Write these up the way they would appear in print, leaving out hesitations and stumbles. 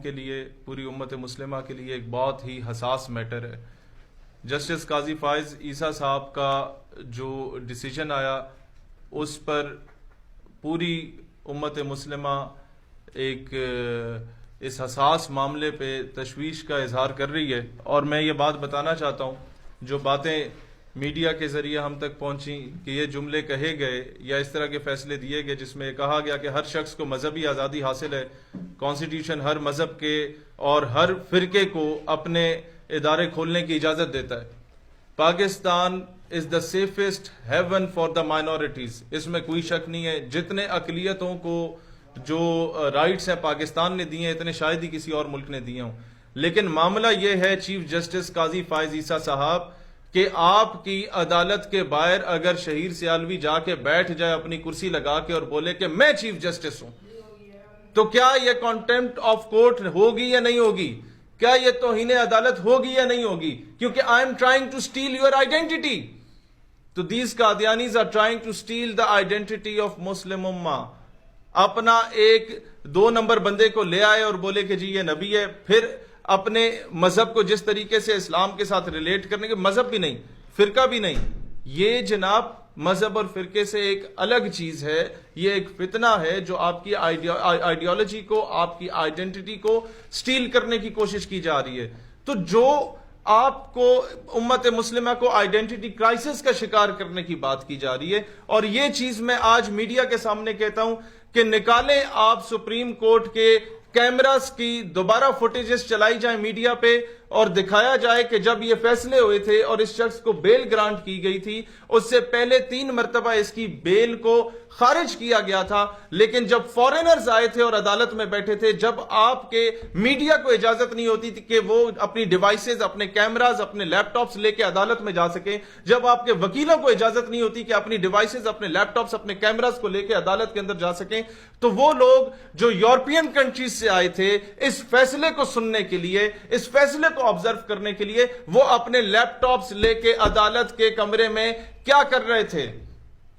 کے لیے، پوری امت مسلمہ کے لیے ایک بہت ہی حساس میٹر ہے۔ جسٹس قاضی فائز عیسیٰ صاحب کا جو ڈیسیجن آیا اس پر پوری امت مسلمہ ایک اس حساس معاملے پہ تشویش کا اظہار کر رہی ہے، اور میں یہ بات بتانا چاہتا ہوں، جو باتیں میڈیا کے ذریعے ہم تک پہنچی کہ یہ جملے کہے گئے یا اس طرح کے فیصلے دیے گئے جس میں کہا گیا کہ ہر شخص کو مذہبی آزادی حاصل ہے، کانسٹیٹیوشن ہر مذہب کے اور ہر فرقے کو اپنے ادارے کھولنے کی اجازت دیتا ہے، Pakistan is the safest haven for the minorities, اس میں کوئی شک نہیں ہے۔ جتنے اقلیتوں کو جو رائٹس ہیں پاکستان نے دیے ہیں اتنے شاید ہی کسی اور ملک نے دیے ہوں، لیکن معاملہ یہ ہے چیف جسٹس قاضی فائز عیسیٰ صاحب کہ آپ کی عدالت کے باہر اگر شہیر سیالوی جا کے بیٹھ جائے اپنی کرسی لگا کے اور بولے کہ میں چیف جسٹس ہوں، تو کیا یہ کنٹمپٹ آف کورٹ ہوگی یا نہیں ہوگی؟ کیا یہ توہین عدالت ہوگی یا نہیں ہوگی؟ کیونکہ I am trying to steal your identity, تو these Qadianis are trying to steal the identity of Muslim امہ۔ اپنا ایک 2 نمبر بندے کو لے آئے اور بولے کہ جی یہ نبی ہے، پھر اپنے مذہب کو جس طریقے سے اسلام کے ساتھ ریلیٹ کرنے کے، مذہب بھی نہیں، فرقہ بھی نہیں، یہ جناب مذہب اور فرقے سے ایک الگ چیز ہے، یہ ایک فتنہ ہے جو آپ کی آئیڈیالوجی کو، آپ کی آئیڈینٹی کو سٹیل کرنے کی کوشش کی جا رہی ہے۔ تو جو آپ کو امت مسلمہ کو آئیڈینٹی کرائسس کا شکار کرنے کی بات کی جا رہی ہے، اور یہ چیز میں آج میڈیا کے سامنے کہتا ہوں کہ نکالیں آپ سپریم کورٹ کے کیمراز کی دوبارہ فوٹیجز چلائی جائیں میڈیا پہ اور دکھایا جائے کہ جب یہ فیصلے ہوئے تھے اور اس شخص کو بیل گرانٹ کی گئی تھی، اس سے پہلے 3 مرتبہ اس کی بیل کو خارج کیا گیا تھا، لیکن جب فورینرز آئے تھے اور عدالت میں بیٹھے تھے، جب آپ کے میڈیا کو اجازت نہیں ہوتی تھی کہ وہ اپنی ڈیوائسز، اپنے کیمراز، اپنے لیپ ٹاپس لے کے عدالت میں جا سکیں، جب آپ کے وکیلوں کو اجازت نہیں ہوتی کہ اپنی ڈیوائسز، اپنے لیپ ٹاپس، اپنے کیمراز کو لے کے عدالت کے اندر جا سکیں، تو وہ لوگ جو یورپین کنٹریز سے آئے تھے اس فیصلے کو سننے کے لیے، اس فیصلے کو آبزرو کرنے کے لیے، وہ اپنے لیپ ٹاپس لے کے عدالت کے کمرے میں کیا کر رہے تھے؟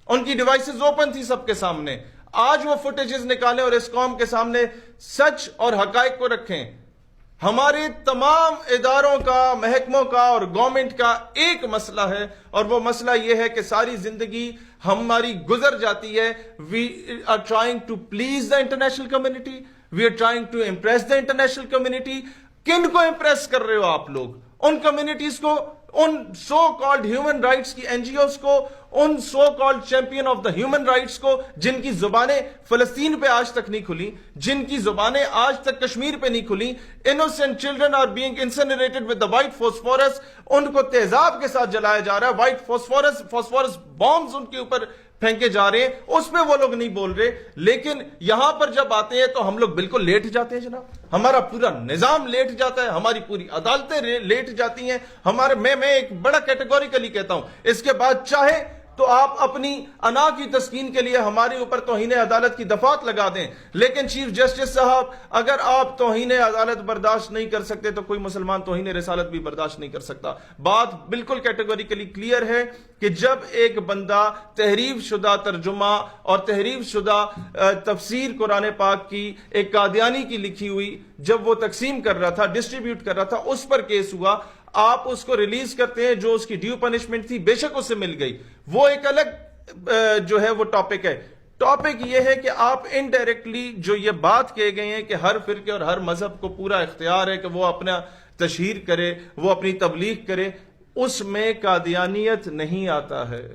ان کی ڈیوائسز اوپن تھی سب کے سامنے۔ آج وہ فوٹیجز نکالیں اور اس قوم کے سامنے سچ اور حقائق کو رکھیں۔ ہمارے تمام اداروں کا، محکموں کا اور گورنمنٹ کا ایک مسئلہ ہے، اور وہ مسئلہ یہ ہے کہ ساری زندگی ہماری گزر جاتی ہے، we are trying to please the international community, we are trying to impress the international community. کن کو امپریس کر رہے ہو آپ لوگ؟ ان کمیونٹیز کو، ان سو کالڈ ہیومن رائٹس کی این جی اوز کو، ان so called champion of the human rights کو، جن کی زبانیں فلسطین پہ آج تک نہیں کھلی، جن کی زبانیں آج تک کشمیر پہ نہیں کھلی، innocent children are being incinerated with the white phosphorus، ان کو تیزاب کے ساتھ جلایا جا رہا ہے، white phosphorus bombs ان کے اوپر پھینکے جا رہے ہیں، اس میں وہ لوگ نہیں بول رہے، لیکن یہاں پر جب آتے ہیں تو ہم لوگ بالکل لیٹ جاتے ہیں جناب، ہمارا پورا نظام لیٹ جاتا ہے، ہماری پوری عدالتیں لیٹ جاتی ہیں، ہمارے میں ایک بڑا کیٹیگوریکلی کہتا ہوں، اس کے بعد چاہے تو آپ اپنی انا کی تسکین کے لیے ہمارے اوپر توہین عدالت کی دفعات لگا دیں، لیکن چیف جسٹس صاحب اگر آپ توہین عدالت برداشت نہیں کر سکتے تو کوئی مسلمان توہین رسالت بھی برداشت نہیں کر سکتا۔ بات بالکل کیٹیگوریکلی کلیئر ہے کہ جب ایک بندہ تحریف شدہ ترجمہ اور تحریف شدہ تفسیر قرآن پاک کی ایک قادیانی کی لکھی ہوئی جب وہ تقسیم کر رہا تھا، ڈسٹریبیوٹ کر رہا تھا، اس پر کیس ہوا، آپ اس کو ریلیز کرتے ہیں، جو اس کی ڈیو پنشمنٹ تھی بے شک اس سے مل گئی، وہ ایک الگ جو ہے وہ ٹاپک ہے۔ ٹاپک یہ ہے کہ آپ انڈائریکٹلی جو یہ بات کہے گئے ہیں کہ ہر فرقے اور ہر مذہب کو پورا اختیار ہے کہ وہ اپنا تشہیر کرے، وہ اپنی تبلیغ کرے، اس میں قادیانیت نہیں آتا ہے،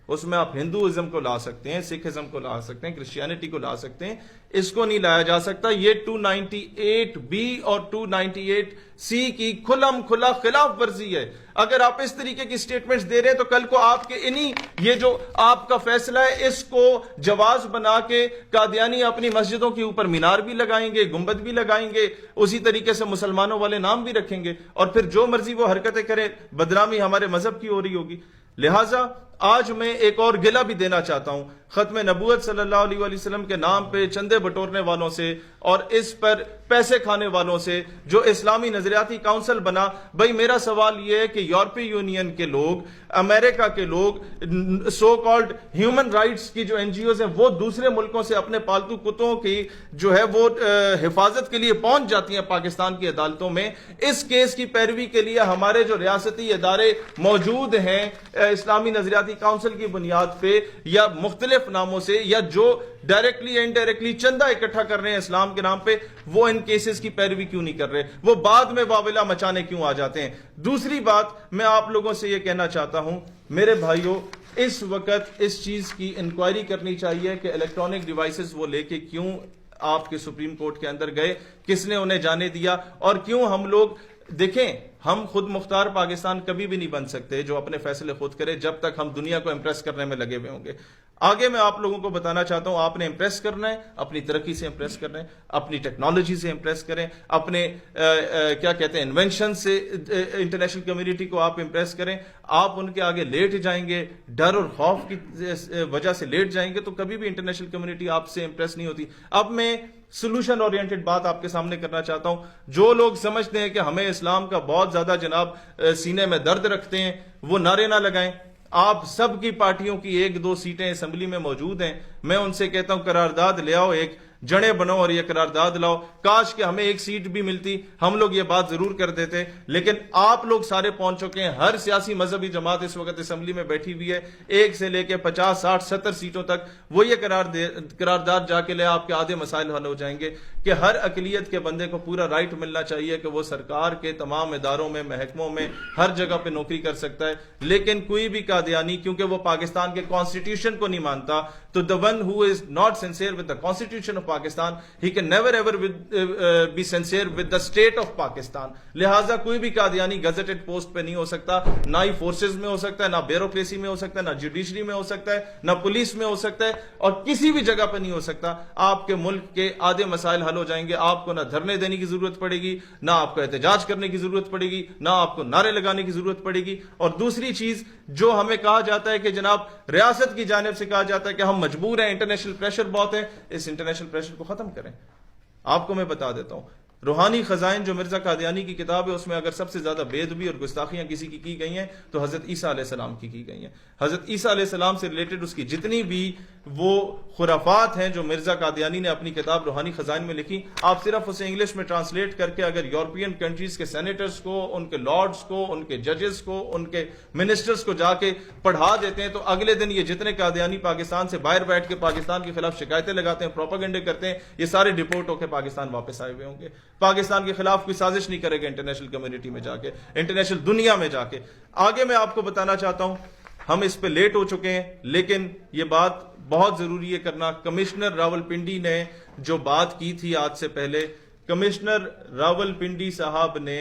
اس میں آپ ہندوازم کو لا سکتے ہیں، سکھ ازم کو لا سکتے ہیں، کرسچینٹی کو لا سکتے ہیں، اس کو نہیں لایا جا سکتا۔ یہ 298B اور 298C کی کھلم کھلا خلاف ورزی ہے۔ اگر آپ اس طریقے کی سٹیٹمنٹس دے رہے ہیں تو کل کو آپ کے یہ جو آپ کا فیصلہ ہے اس کو جواز بنا کے قادیانی اپنی مسجدوں کے اوپر مینار بھی لگائیں گے، گنبد بھی لگائیں گے، اسی طریقے سے مسلمانوں والے نام بھی رکھیں گے، اور پھر جو مرضی وہ حرکتیں کریں، بدنامی ہمارے مذہب کی ہو رہی ہوگی۔ لہٰذا آج میں ایک اور گلہ بھی دینا چاہتا ہوں ختم نبوت صلی اللہ علیہ وآلہ وسلم کے نام پہ چندے بٹورنے والوں سے اور اس پر پیسے کھانے والوں سے جو اسلامی نظریاتی کونسل بنا. بھائی میرا سوال یہ ہے کہ یورپی یونین کے لوگ, امریکہ کے لوگ, سو کالڈ ہیومن رائٹس کی جو این جی اوز ہیں وہ دوسرے ملکوں سے اپنے پالتو کتوں کی جو ہے وہ حفاظت کے لیے پہنچ جاتی ہیں پاکستان کی عدالتوں میں. اس کیس کی پیروی کے لیے ہمارے جو ریاستی ادارے موجود ہیں اسلامی نظریاتی کونسل کی بنیاد پہ یا مختلف ناموں سے, یا جو ڈائریکٹلی یا انڈائریکٹلی چندہ اکٹھا کر رہے ہیں اسلام کے نام پہ, وہ ان کیسز کی پیروی کیوں نہیں کر رہے؟ وہ بعد میں واویلا مچانے کیوں آ جاتے ہیں؟ دوسری بات میں آپ لوگوں سے یہ کہنا چاہتا ہوں میرے بھائیوں, اس وقت اس چیز کی انکوائری کرنی چاہیے کہ الیکٹرانک ڈیوائسز وہ لے کے کیوں آپ کے سپریم کورٹ کے اندر گئے, کس نے انہیں جانے دیا, اور کیوں ہم لوگ دیکھیں ہم خود مختار پاکستان کبھی بھی نہیں بن سکتے جو اپنے فیصلے خود کرے جب تک ہم دنیا کو امپریس کرنے میں لگے ہوئے ہوں گے. آگے میں آپ لوگوں کو بتانا چاہتا ہوں, آپ نے امپریس کرنا ہے, اپنی ترقی سے امپریس کرنا ہے, اپنی ٹیکنالوجی سے امپریس کریں, اپنے کیا کہتے ہیں انوینشن سے انٹرنیشنل کمیونٹی کو آپ امپریس کریں. آپ ان کے آگے لیٹ جائیں گے, ڈر اور خوف کی وجہ سے لیٹ جائیں گے, تو کبھی بھی انٹرنیشنل کمیونٹی آپ سے امپریس نہیں ہوتی. اب میں سولوشن اورینٹڈ بات آپ کے سامنے کرنا چاہتا ہوں. جو لوگ سمجھتے ہیں کہ ہمیں اسلام کا بہت زیادہ جناب سینے میں درد رکھتے ہیں, وہ نعرے نہ لگائیں. آپ سب کی پارٹیوں کی 1-2 سیٹیں اسمبلی میں موجود ہیں. میں ان سے کہتا ہوں قرارداد لے آؤ, ایک جڑیں بناؤ اور یہ قرارداد لاؤ. کاش کہ ہمیں ایک سیٹ بھی ملتی, ہم لوگ یہ بات ضرور کر دیتے. لیکن آپ لوگ سارے پہنچ چکے ہیں, ہر سیاسی مذہبی جماعت اس وقت اسمبلی میں بیٹھی ہوئی ہے, 1 سے لے کے 50, 60, 70 سیٹوں تک. وہ یہ قرارداد جا کے لے, آپ کے آدھے مسائل حل ہو جائیں گے کہ ہر اقلیت کے بندے کو پورا رائٹ ملنا چاہیے کہ وہ سرکار کے تمام اداروں میں, محکموں میں, ہر جگہ پہ نوکری کر سکتا ہے. لیکن کوئی بھی قادیانی کیونکہ وہ پاکستان کے کانسٹیٹیوشن کو نہیں مانتا, تو the one who is not sincere with the constitution of Pakistan, he can never ever be sincere with the state of Pakistan. لہٰذا کوئی بھی قادیانی گزٹڈ پوسٹ پہ نہیں ہو سکتا, نہ ہی فورسز میں ہو سکتا ہے, نہ بیوروکریسی میں ہو سکتا ہے, نہ جوڈیشری میں ہو سکتا ہے, نہ پولیس میں ہو سکتا ہے, اور کسی بھی جگہ پہ نہیں ہو سکتا. آپ کے ملک کے آدھے مسائل حل ہو جائیں گے. آپ کو نہ دھرنے دینے کی ضرورت پڑے گی, نہ آپ کو احتجاج کرنے کی ضرورت پڑے گی, نہ آپ کو نعرے لگانے کی ضرورت پڑے گی. اور دوسری چیز جو ہمیں کہا جاتا ہے کہ جناب ریاست کی جانب سے کہا جاتا ہے کہ ہم مجبور ہیں, انٹرنیشنل پریشر بہت ہے, اس انٹرنیشنل پریشر کو ختم کریں. آپ کو میں بتا دیتا ہوں, روحانی خزائن جو مرزا قادیانی کی کتاب ہے, اس میں اگر سب سے زیادہ بے ادبی اور گستاخیاں کسی کی گئی ہیں تو حضرت عیسیٰ علیہ السلام کی گئی ہیں. حضرت عیسیٰ علیہ السلام سے ریلیٹڈ اس کی جتنی بھی وہ خرافات ہیں جو مرزا قادیانی نے اپنی کتاب روحانی خزائن میں لکھی, آپ صرف اسے انگلش میں ٹرانسلیٹ کر کے اگر یورپین کنٹریز کے سینیٹرز کو, ان کے لارڈز کو, ان کے ججز کو, ان کے منسٹرز کو جا کے پڑھا دیتے ہیں, تو اگلے دن یہ جتنے قادیانی پاکستان سے باہر بیٹھ کے پاکستان کے خلاف شکایتیں لگاتے ہیں, پروپیگنڈے کرتے ہیں, یہ سارے ڈپورٹ ہو کے پاکستان واپس آئے ہوئے ہوں گے. پاکستان کے خلاف کوئی سازش نہیں کرے گا انٹرنیشنل کمیونٹی میں جا کے, انٹرنیشنل دنیا میں جا کے. آگے میں آپ کو بتانا چاہتا ہوں, ہم اس پہ لیٹ ہو چکے ہیں, لیکن یہ بات بہت ضروری ہے کرنا. کمشنر راولپنڈی نے جو بات کی تھی آج سے پہلے, کمشنر راولپنڈی صاحب نے